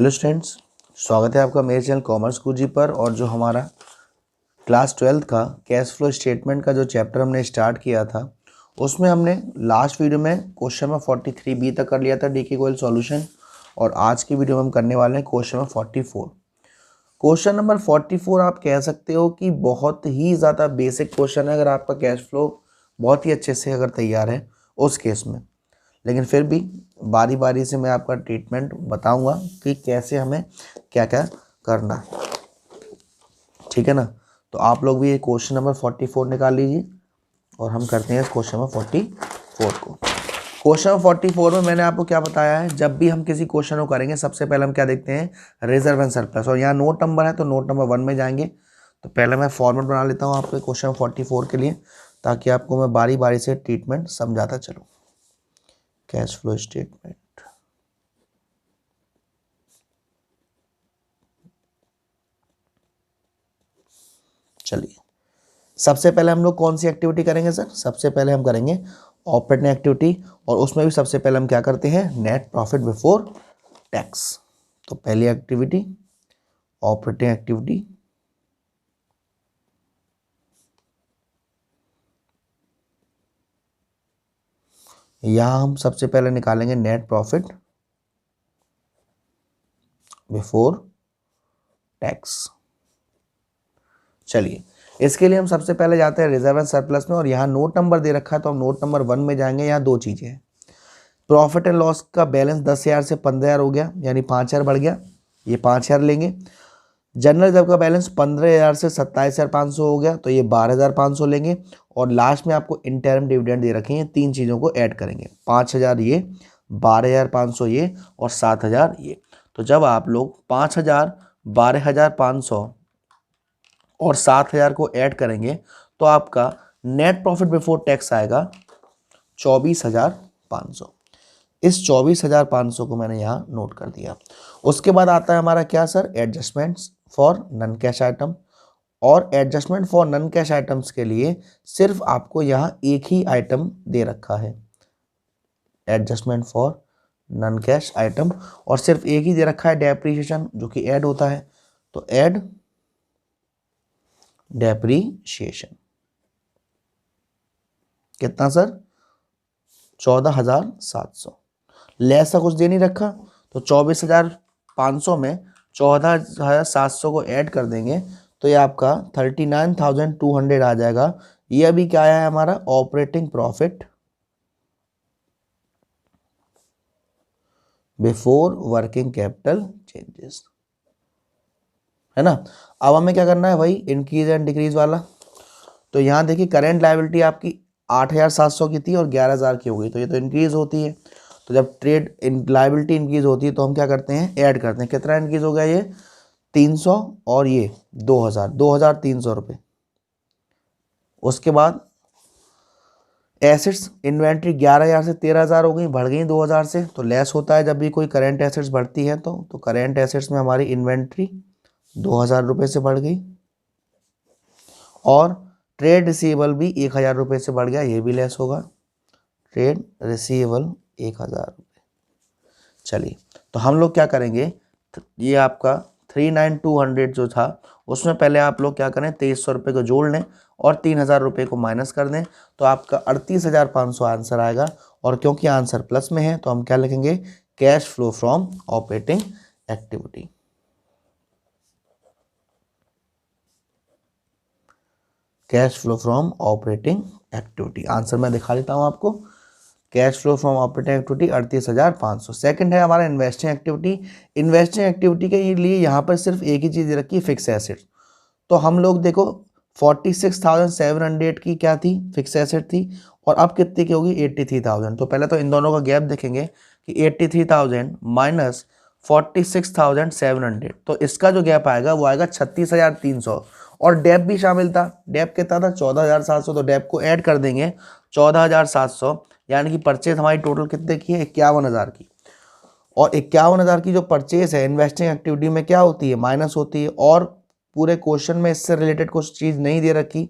Hello students, स्वागत है आपका मेरे चैनल कॉमर्स गुरुजी पर। और जो हमारा क्लास 12th का कैश फ्लो स्टेटमेंट का जो चैप्टर हमने स्टार्ट किया था, उसमें हमने लास्ट वीडियो में क्वेश्चन नंबर 43B तक कर लिया था, डी की कोयल सॉल्यूशन। और आज की वीडियो में हम करने वाले हैं क्वेश्चन नंबर 44। क्वेश्चन नंबर 44 आप कह सकते हो कि बहुत ही ज़्यादा बेसिक क्वेश्चन है अगर आपका कैश फ्लो बहुत ही अच्छे से अगर तैयार है उस केस में। लेकिन फिर भी बारी बारी से मैं आपका ट्रीटमेंट बताऊंगा कि कैसे हमें क्या क्या करना है, ठीक है ना। तो आप लोग भी ये क्वेश्चन नंबर 44 निकाल लीजिए और हम करते हैं क्वेश्चन नंबर 44 को। क्वेश्चन नंबर 44 में मैंने आपको क्या बताया है, जब भी हम किसी क्वेश्चन को करेंगे सबसे पहले हम क्या देखते हैं, रिजर्व एंड सरप्लस। और यहाँ नोट नंबर है तो नोट नंबर 1 में जाएंगे। तो पहले मैं फॉर्मेट बना लेता हूँ आपके क्वेश्चन नंबर 44 के लिए, ताकि आपको मैं बारी बारी से ट्रीटमेंट समझाता चलूँ। कैश फ्लो स्टेटमेंट, चलिए सबसे पहले हम लोग कौन सी एक्टिविटी करेंगे सर? सबसे पहले हम करेंगे ऑपरेटिंग एक्टिविटी, और उसमें भी सबसे पहले हम क्या करते हैं, नेट प्रॉफिट बिफोर टैक्स। तो पहली एक्टिविटी ऑपरेटिंग एक्टिविटी, यहां हम सबसे पहले निकालेंगे नेट प्रॉफिट बिफोर टैक्स। चलिए इसके लिए हम सबसे पहले जाते हैं रिजर्व एंड सरप्लस में, और यहाँ नोट नंबर दे रखा है तो हम नोट नंबर 1 में जाएंगे। यहाँ दो चीजें हैं, प्रॉफिट एंड लॉस का बैलेंस 10,000 से 15,000 हो गया, यानी 5,000 बढ़ गया, ये 5,000 लेंगे। जनरल रिजर्व का बैलेंस 15,000 से 27,500 हो गया, तो ये 12,500 लेंगे। और लास्ट में आपको इंटरम डिविडेंड दे रखे हैं, तीन चीज़ों को ऐड करेंगे, 5,000 ये, 12,500 ये और 7,000 ये। तो जब आप लोग 5,000, 12,500 और 7,000 को ऐड करेंगे तो आपका नेट प्रॉफिट बिफोर टैक्स आएगा 24,500। इस 24,500 को मैंने यहाँ नोट कर दिया। उसके बाद आता है हमारा क्या sir, adjustments for non cash item. और adjustment for non cash items के लिए सिर्फ आपको यहाँ एक ही आइटम दे रखा है, adjustment for non cash item, और सिर्फ एक ही दे रखा है, डेप्रीशिएशन, जो कि ऐड होता है। तो ऐड डेप्रीशिएशन कितना सर, 14,700। लेस कुछ दे नहीं रखा, तो 24,500 में 14,700 को ऐड कर देंगे तो ये आपका 39,200 आ जाएगा। ये अभी क्या आया है हमारा, operating profit before working capital changes, है ना। अब हमें क्या करना है भाई, इंक्रीज एंड डिक्रीज वाला। तो यहाँ देखिए करेंट लायबिलिटी आपकी 8,700 की थी और 11,000 की हो गई, तो ये तो इंक्रीज होती है। तो जब ट्रेड लायबिलिटी इंक्रीज होती है तो हम क्या करते हैं, ऐड करते हैं। कितना इंक्रीज हो गया, ये 300 और ये 2,000, 2,300 रुपये। उसके बाद एसेट्स, इन्वेंट्री 11,000 से 13,000 हो गई, बढ़ गई 2,000 से। तो लेस होता है जब भी कोई करेंट एसेट्स बढ़ती है तो करेंट एसेट्स में हमारी इन्वेंट्री 2,000 रुपये से बढ़ गई। और ट्रेड रिसीवेबल भी 1,000 रुपये से बढ़ गया, ये भी लेस होगा, ट्रेड रिसीवेबल 1,000 रुपये। चलिए तो हम लोग क्या करेंगे, ये आपका 39,200 जो था उसमें पहले आप लोग क्या करें, 2,300 रुपये को जोड़ लें और 3,000 रुपये को माइनस कर दें, तो आपका 38,500 आंसर आएगा। और क्योंकि आंसर प्लस में है तो हम क्या लिखेंगे, cash flow from operating activity. Cash flow from operating activity, answer मैं दिखा देता हूं आपको। Cash flow from operating activity 38,500। Second है हमारा इन्वेस्टिंग एक्टिविटी। इन्वेस्टिंग एक्टिविटी के लिए यहाँ पर सिर्फ एक ही चीज़ रखी है, फिक्स एसेट्स। तो हम लोग देखो 46,700 की क्या थी, फिक्स एसेट थी, और अब कितनी की होगी, 83,000। तो पहले तो इन दोनों का गैप देखेंगे कि 83,000 माइनस 46,700, तो इसका जो गैप आएगा वो आएगा 36,300। और डेप भी शामिल था, डेप कितना था 14,700, तो डेप को ऐड कर देंगे 14,700, यानी कि परचेज हमारी टोटल कितने की है, 51,000 की। और 51,000 की जो परचेज है इन्वेस्टिंग एक्टिविटी में क्या होती है, माइनस होती है। और पूरे क्वेश्चन में इससे रिलेटेड कुछ चीज़ नहीं दे रखी,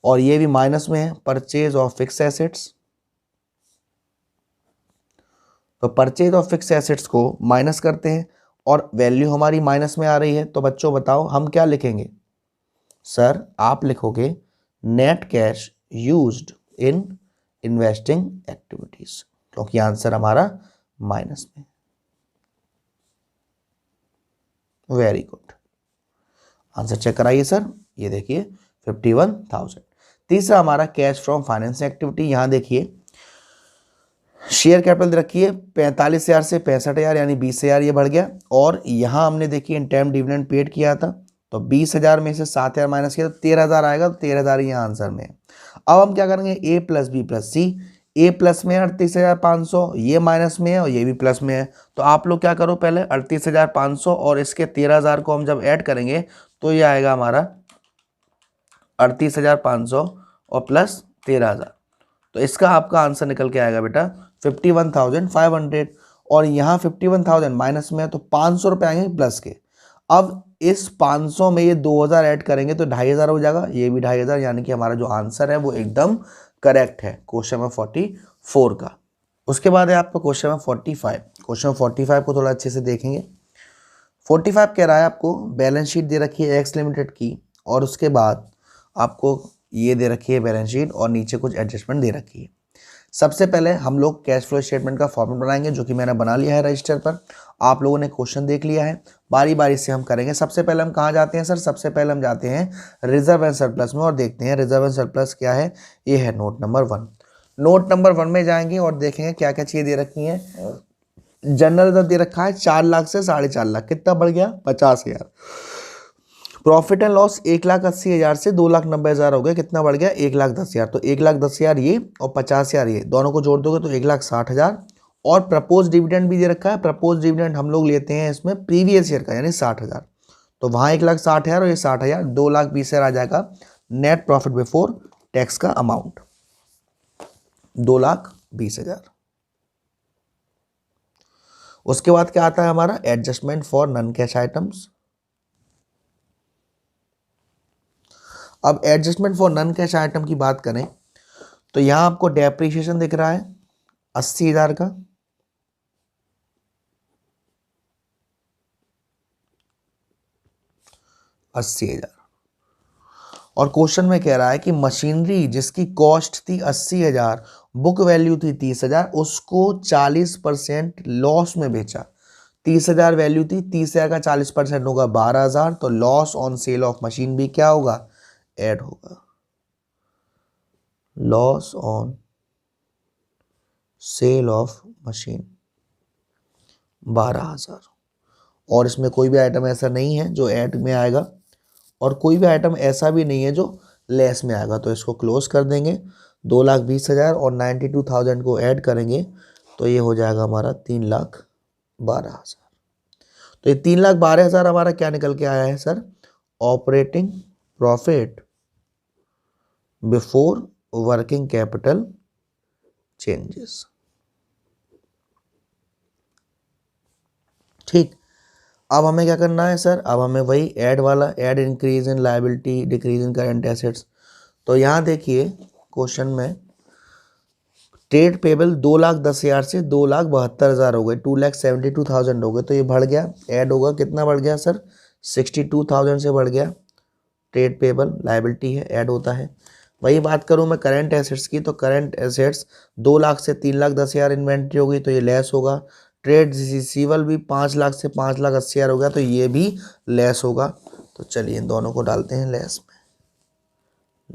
और ये भी माइनस में है, परचेज ऑफ फिक्स एसेट्स। तो परचेज ऑफ फिक्स एसेट्स को माइनस करते हैं और वैल्यू हमारी माइनस में आ रही है, तो बच्चों बताओ हम क्या लिखेंगे? सर आप लिखोगे net cash used in investing activities, क्योंकि आंसर हमारा माइनस में। वेरी गुड, आंसर चेक कराइए सर। ये देखिए 51,000। तीसरा हमारा कैश फ्रॉम फाइनेंसिंग एक्टिविटी। यहां देखिए शेयर कैपिटल दे रखी है 45,000 से 65,000 यानी 20,000 ये बढ़ गया। और यहाँ हमने देखिए इन टाइम डिविडेंड पेड किया था, तो 20,000 में से 7,000 माइनस किया तो 13,000 आएगा, तो 13,000 यहाँ आंसर में है। अब हम क्या करेंगे? ए प्लस बी प्लस सी। ए प्लस में है 38,500, ये माइनस में है और ये भी प्लस में है। तो आप लोग क्या करो, पहले 38,500 और इसके 13,000 को हम जब ऐड करेंगे तो ये आएगा हमारा 38,500 और प्लस 13,000, तो इसका आपका आंसर निकल के आएगा बेटा 51,500। और यहाँ 51,000 माइनस में है तो 500 रुपये आएंगे प्लस के। अब इस 500 में ये 2,000 ऐड करेंगे तो 2,500 हो जाएगा, ये भी 2,500, यानी कि हमारा जो आंसर है वो एकदम करेक्ट है क्वेश्चन नंबर 44 का। उसके बाद है आपका क्वेश्चन नंबर 45। क्वेश्चन नंबर 45 को थोड़ा अच्छे से देखेंगे। 45 कह रहा है आपको बैलेंस शीट दे रखी है एक्स लिमिटेड की, और उसके बाद आपको ये दे रखी है बैलेंस शीट और नीचे कुछ एडजस्टमेंट दे रखी है। सबसे पहले हम लोग कैश फ्लो स्टेटमेंट का फॉर्मेट बनाएंगे, जो कि मैंने बना लिया है रजिस्टर पर। आप लोगों ने क्वेश्चन देख लिया है, बारी बारी से हम करेंगे। सबसे पहले हम कहाँ जाते हैं सर? सबसे पहले हम जाते हैं रिजर्व एंड सरप्लस में और देखते हैं रिजर्व एंड सरप्लस क्या है। ये है नोट नंबर 1। नोट नंबर 1 में जाएंगे और देखेंगे क्या क्या चीज़ें दे रखी हैं। जनरल रिजर्व दे रखा है 4 लाख से 4.5 लाख, कितना बढ़ गया? 50,000। प्रॉफिट एंड लॉस 1,80,000 से 2,90,000 हो गया, कितना बढ़ गया? 1,10,000। तो 1,10,000 ये और 50,000 ये, दोनों को जोड़ दोगे तो 1,60,000। और प्रपोज डिविडेंड भी दे रखा है। प्रपोज डिविडेंड हम लोग लेते हैं इसमें प्रीवियस ईयर का, यानी 60,000। तो वहाँ 1,60,000 और ये 60,000, 2,20,000 आ जाएगा नेट प्रॉफिट बिफोर टैक्स का अमाउंट, 2,20,000। उसके बाद क्या आता है हमारा? Adjustment for non cash items. अब adjustment for non cash item की बात करें तो यहां आपको डेप्रिसिएशन दिख रहा है 80,000 का। और क्वेश्चन में कह रहा है कि मशीनरी जिसकी कॉस्ट थी 80,000, बुक वैल्यू थी 30,000, उसको 40% लॉस में बेचा। 30,000 वैल्यू थी, 30,000 का 40% होगा 12,000, तो loss on sale of machine भी क्या होगा? ऐड होगा। Loss on sale of machine 12,000। और इसमें कोई भी आइटम ऐसा नहीं है जो ऐड में आएगा, और कोई भी आइटम ऐसा भी नहीं है जो लेस में आएगा, तो इसको क्लोज कर देंगे। 2,20,000 और 92,000 को ऐड करेंगे तो ये हो जाएगा हमारा 3,12,000। तो ये 3,12,000 हमारा क्या निकल के आया है sir? Operating profit before working capital changes. ठीक, अब हमें क्या करना है सर? अब हमें वही ऐड वाला, add increase in liability decrease in current assets. तो यहाँ देखिए क्वेश्चन में ट्रेड पेबल 2,10,000 से 2,72,000 हो गए, 2,72,000 हो गए, तो ये बढ़ गया। ऐड होगा, कितना बढ़ गया सर? 62,000 से बढ़ गया। ट्रेड पेबल लायबिलिटी है, ऐड होता है। वही बात करूँ मैं करंट एसेट्स की, तो करंट एसेट्स 2 लाख से 3,10,000 इन्वेंट्री हो गई, तो ये लेस होगा। ट्रेड रिसीवेबल भी 5 लाख से 5,80,000 हो गया, तो ये भी लेस होगा। तो चलिए इन दोनों को डालते हैं लेस में।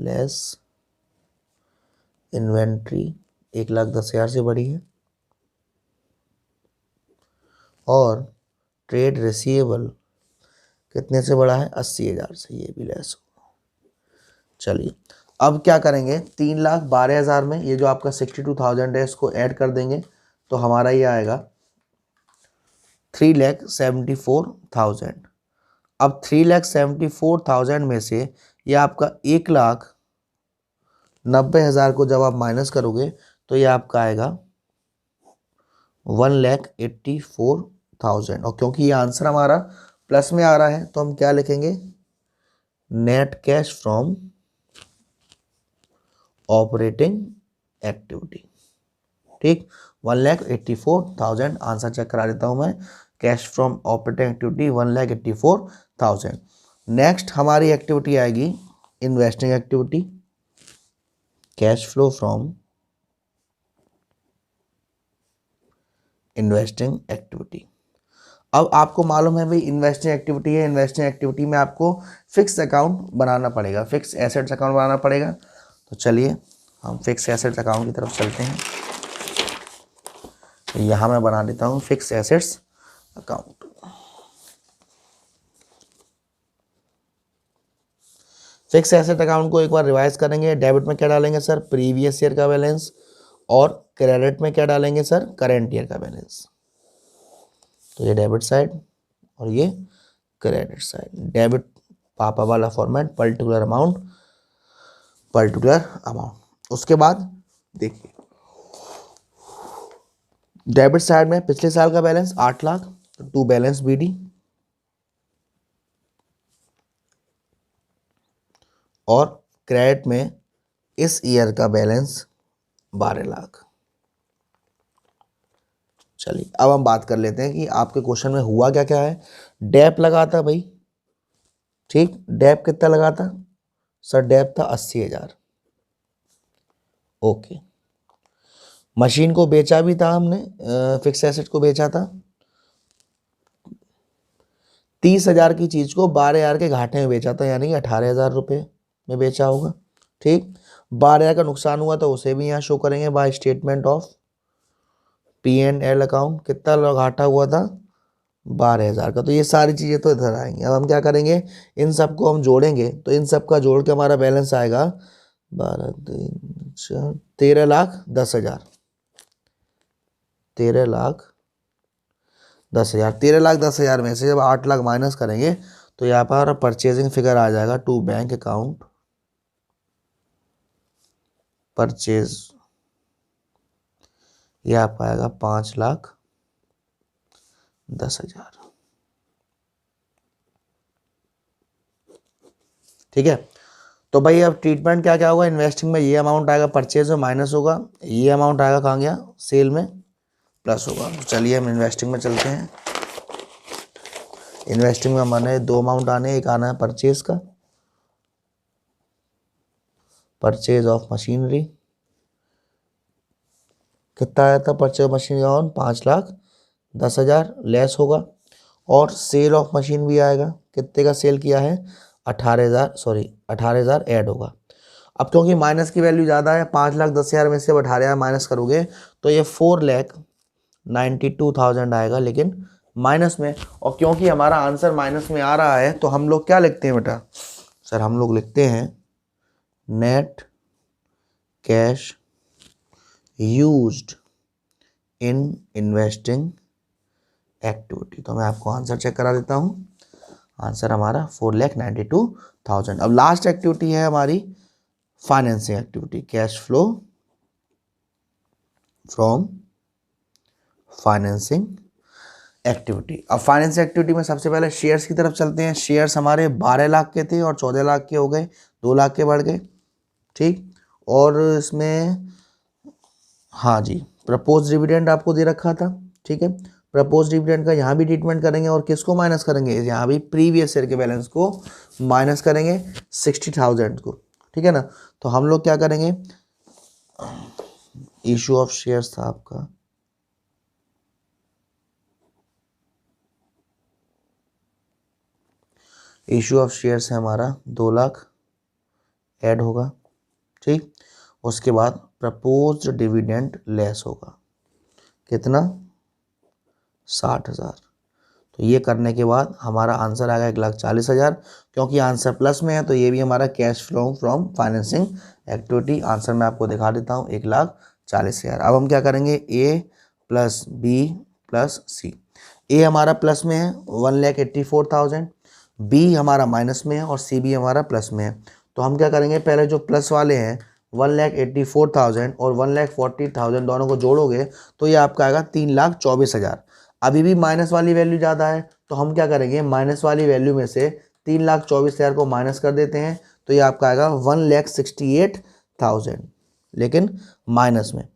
लेस इन्वेंट्री 1,10,000 से बढ़ी है, और ट्रेड रिसीवेबल कितने से बढ़ा है? 80,000 से, ये भी लेस होगा। चलिए अब क्या करेंगे? 3,12,000 में ये जो आपका 62,000 है इसको ऐड कर देंगे, तो हमारा ये आएगा 3,74,000। अब 3,74,000 में से ये आपका 1,90,000 को जब आप माइनस करोगे तो ये आपका आएगा 1,84,000। और क्योंकि ये आंसर हमारा प्लस में आ रहा है तो हम क्या लिखेंगे? Net cash from operating activity. ठीक, 1,84,000 आंसर चेक करा देता हूं मैं। Cash from operating activity 1,84,000। Next हमारी एक्टिविटी आएगी investing activity, cash flow from investing activity. अब आपको मालूम है भाई इन्वेस्टिंग एक्टिविटी है, इन्वेस्टिंग एक्टिविटी में आपको फिक्स अकाउंट बनाना पड़ेगा, फिक्स एसेट्स अकाउंट बनाना पड़ेगा। तो चलिए हम फिक्स एसेट्स अकाउंट की तरफ चलते हैं। तो यहाँ मैं बना देता हूँ fix assets account. Fix asset account को एक बार रिवाइज करेंगे। डेबिट में क्या डालेंगे सर, प्रीवियस ईयर का बैलेंस, और क्रेडिट में क्या डालेंगे सर, करेंट ईयर का बैलेंस। तो ये डेबिट साइड और ये क्रेडिट साइड। डेबिट पापा वाला format, particular amount particular amount. उसके बाद देखिए डेबिट साइड में पिछले साल का बैलेंस 8 लाख, तो टू बैलेंस बीडी, और क्रेडिट में इस ईयर का बैलेंस 12 लाख। चलिए अब हम बात कर लेते हैं कि आपके क्वेश्चन में हुआ क्या क्या है। डेप लगा था भाई, ठीक, डेप कितना लगा था सर, डेप था 80,000। ओके, मशीन को बेचा भी था हमने, फिक्स एसेट को बेचा था 30,000 की चीज को 12,000 के घाटे में बेचा था, यानी कि 18,000 रुपये में बेचा होगा। ठीक, 12,000 का नुकसान हुआ तो उसे भी यहाँ शो करेंगे by statement of P&L account. कितना घाटा हुआ था, 12,000 का। तो ये सारी चीज़ें तो इधर आएंगी। अब हम क्या करेंगे, इन सबको हम जोड़ेंगे, तो इन सब का जोड़ के हमारा बैलेंस आएगा 12, 3, 4, 13,10,000। 13,10,000। 13,10,000 में से जब 8 लाख माइनस करेंगे तो यहाँ पर परचेजिंग फिगर आ जाएगा टू बैंक अकाउंट, परचेज, यह आप आएगा 5,10,000। ठीक है, तो भाई अब ट्रीटमेंट क्या क्या होगा, इन्वेस्टिंग में ये अमाउंट आएगा, परचेज में माइनस होगा, ये अमाउंट आएगा कहाँ गया, सेल में प्लस होगा। तो चलिए हम इन्वेस्टिंग में चलते हैं। इन्वेस्टिंग में हमारे दो अमाउंट आने, एक आना है परचेज का, परचेज ऑफ मशीनरी। कितना आया था परचेज मशीनरी ऑन, 5,10,000 लेस होगा, और सेल ऑफ मशीन भी आएगा। कितने का सेल किया है, 18,000 ऐड होगा। अब क्योंकि माइनस की वैल्यू ज़्यादा है, 5,10,000 में से 18,000 माइनस करोगे तो ये 4,92,000 आएगा, लेकिन माइनस में। और क्योंकि हमारा आंसर माइनस में आ रहा है तो हम लोग क्या लिखते हैं बेटा सर, हम लोग लिखते हैं net cash used in investing activity. तो मैं आपको आंसर चेक करा देता हूँ। आंसर हमारा 4,92,000। अब लास्ट एक्टिविटी है हमारी financing activity, cash flow from financing activity. अब फाइनेंसिंग एक्टिविटी में सबसे पहले शेयर्स की तरफ चलते हैं। शेयर्स हमारे 12 लाख के थे और 14 लाख के हो गए, 2 लाख के बढ़ गए। ठीक, और इसमें हाँ जी, प्रपोज डिविडेंड आपको दे रखा था। ठीक है, प्रपोज डिविडेंड का यहाँ भी ट्रीटमेंट करेंगे, और किसको माइनस करेंगे, यहाँ भी प्रीवियस ईयर के बैलेंस को माइनस करेंगे, 60,000 को। ठीक है ना, तो हम लोग क्या करेंगे, इशू ऑफ शेयर्स था आपका, इशू ऑफ शेयर्स है हमारा 2 लाख ऐड होगा। ठीक, उसके बाद प्रपोज्ड डिविडेंड लेस होगा, कितना, 60,000। तो ये करने के बाद हमारा आंसर आएगा 1,40,000। क्योंकि आंसर प्लस में है तो ये भी हमारा cash flow from financing activity. Answer मैं आपको दिखा देता हूँ, 1,40,000। अब हम क्या करेंगे, ए प्लस बी प्लस सी। ए हमारा प्लस में है 1,84,000, बी हमारा माइनस में है, और सी भी हमारा प्लस में है। तो हम क्या करेंगे, पहले जो प्लस वाले हैं 1,84,000 और 1,40,000 दोनों को जोड़ोगे तो ये आपका आएगा 3,24,000। अभी भी माइनस वाली वैल्यू ज़्यादा है, तो हम क्या करेंगे, माइनस वाली वैल्यू में से 3,24,000 को माइनस कर देते हैं, तो ये आपका आएगा 1,68,000, लेकिन माइनस में।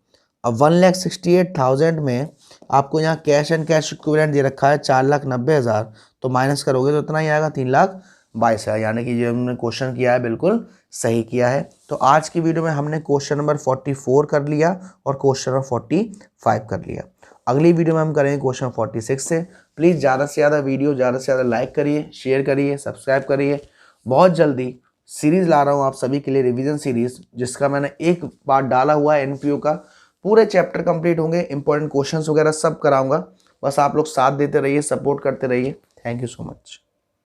अब 1,68,000 में आपको यहाँ कैश एंड कैश इक्विवेलेंट दे रखा है 4,90,000, तो माइनस करोगे तो इतना ही आएगा 3,22,000, यानी कि जो हमने क्वेश्चन किया है बिल्कुल सही किया है। तो आज की वीडियो में हमने क्वेश्चन नंबर 44 कर लिया और क्वेश्चन नंबर 45 कर लिया। अगली वीडियो में हम करेंगे क्वेश्चन 46 से। प्लीज़ ज़्यादा से ज़्यादा वीडियो ज़्यादा से ज़्यादा लाइक करिए, शेयर करिए, सब्सक्राइब करिए। बहुत जल्दी सीरीज़ ला रहा हूँ आप सभी के लिए, रिवीजन सीरीज़, जिसका मैंने एक पार्ट डाला हुआ है एनपीओ का। पूरे चैप्टर कंप्लीट होंगे, इंपॉर्टेंट क्वेश्चंस वगैरह सब कराऊंगा। बस आप लोग साथ देते रहिए, सपोर्ट करते रहिए। Thank you so much.